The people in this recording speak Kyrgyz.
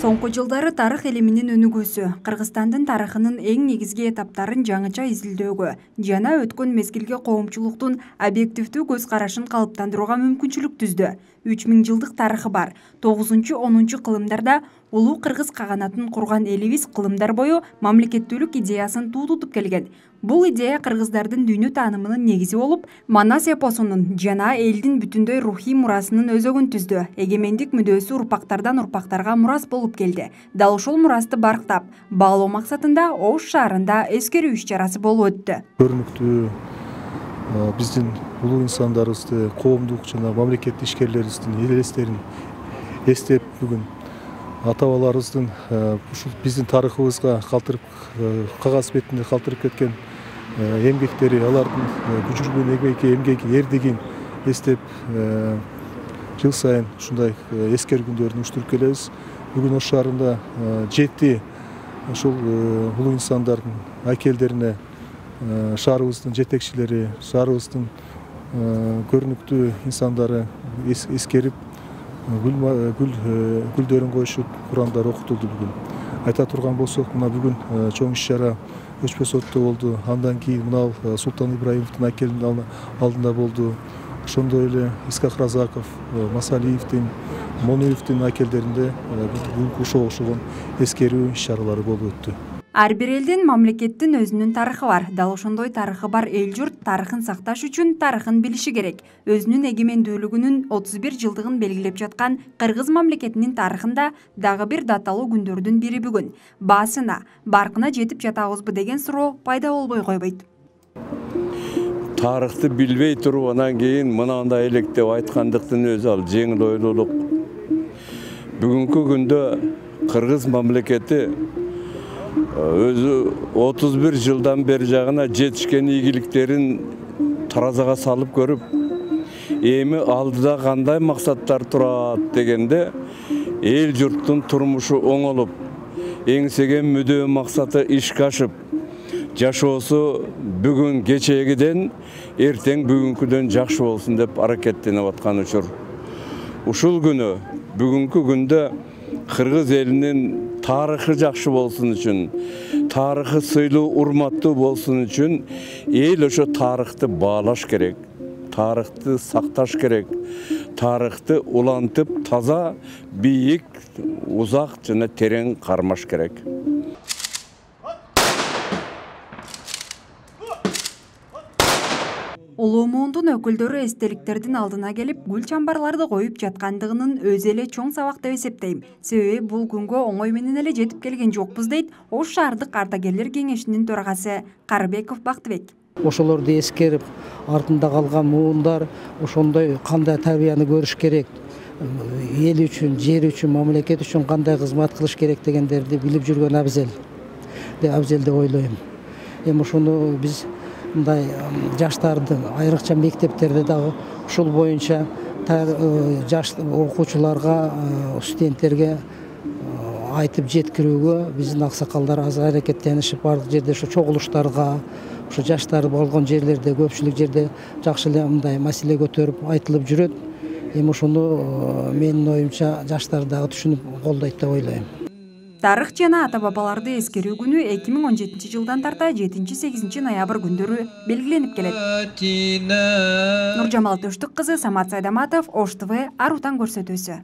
Соңку жылдары тарых илиминин өнүгүүсү, Кыргызстандын тарыхынын эң негизги этаптарын жаңыча изилдөөгө жана өткөн мезгилге коомчулуктун объективдүү көз карашын калыптандырууга мүмкүнчүлүк түздү. 3000 жылдык тарыхы бар. 9-10 кылымдарда улуу кыргыз каганатын курган элибиз кылымдар бою мамлекеттүүлүк идеясын тутуп келген. Бул идея кыргыздардын дүйнө таанымынын негизи болуп, Манас эпосунун жана элдин бүтүндөй рухий мурасынын өзөгүн түздү. Эгемендик мүдөөсү урпактардан урпактарга мурас болуп келди. Дал ушул мурасты барктап, баалоо максатында Ош шаарында эскерүү иш-чарасы болуп өттү. Көрүнүктүү биздин улуу инсандарыбызды, коомдук жана мамлекеттик ишкерлерибиздин элестерин эстеп, бүгүн ата-бабаларыбыздын ушул биздин тарыхыбызга калтырып, кагаз бетинде калтырып кеткен эмгектери, алардын бүжүргөн эмгеги, эрдигин эстеп, жыл сайын ушундай эскер күндөрүн уюштуруп келебиз. Бүгүн Ош шаарында 7 ушул улуу инсандардын айкелдерине шаарыбыздын жетекчилери, шаарыбыздын көрүнүктүү инсандары эскерип, гүлдөрүн коюшуп, Курандар окутулду бүгүн. Айта турган болсок, мына бүгүн чоң иш-чара Өчпө сотто болду. Андан кийин мына Султан Ибраимовдун айкелинин алдында болду. Ошондой эле Исхак Разаков, Масалиевдин, Монуевдин айкелдеринде бүгүнкү ошого эскерүү иш-чаралары болуп өттү. Ар бир элдин, мамлекеттин өзүнүн тарыхы бар. Дал ошондой тарыхы бар эл-журт тарыхын сакташ үчүн тарыхын билиши керек. Өзүнүн эгемендүүлүгүнүн 31 жылдыгын белгилеп жаткан Кыргыз мамлекетинин тарыхында дагы бир даталуу күндөрдүн бири бүгүн. Баасына, баркына жетип жатабызбы деген суроо пайда болбой койбойт. Тарыхты билбей туруп, анан кийин мынандай элек деп айткандыктын өзү ал жеңил ойлуулук. Бүгүнкү күндө Кыргыз мамлекети өзү 31 жылдан бери жагына жетишкен ийгиликтерин таразага салып көрүп, эми алдыда кандай максаттар турат дегенде, эл журттун турмушу оңолуп, эңсеген мүдөө максаты ишке ашып, жашоосу бүгүн кечегиден, эртең бүгүнкүдөн жакшы болсун деп аракеттенип аткан учур. Ушул күнү, бүгүнкү күндө Кыргыз элинин тарыхы жакшы болсун үчүн, тарыхы сыйлуу, урматтуу болсун үчүн эл ошо тарыхты баалаш керек, тарыхты сакташ керек, тарыхты улантып, таза, бийик, узак жана терең кармаш керек. Улуу муундун өкүлдөрү эстеликтердин алдына келип, гүл чамбарларды коюп жаткандыгынын өзү эле чоң сабак деп эсептейм. Себеби бул күнгө оңой менен эле жетип келген жокпуз дейт Ош шаардык ардагерлер кеңешинин төрагасы Карыбеков Бактыбек. Ошолорду эскерип, артында калган муундар ошондой кандай тарбияны көрүш керек, эл үчүн, жер үчүн, мамлекет үчүн кандай кызмат кылыш керек дегендерди билип жүргөн абзел деп ойлойм. Эми ошону биз мындай жаштарды, айрыкча мектептерде дагы ушул боюнча жаш окуучуларга, студенттерге айтып жеткирүүгө биздин аксакалдар аз аракеттенишип, бардык жерде ошо чогулуштарга, ошо жаштар болгон жерлерде, көпчүлүк жерде жакшы эле мындай маселе көтөрүп айтылып жүрөт. Эми ошону менин оюмча жаштар дагы түшүнүп колдойт деп ойлойм. Тарых жана ата-бабаларды эскерүү күнү 2017 жылдан тарта 7-8 ноябрь күндөрү белгиленип келет. Нуржамал Төштүк кызы, Самат Сайдаматов, Ош ТВ, Ар Утан көрсөтүүсү.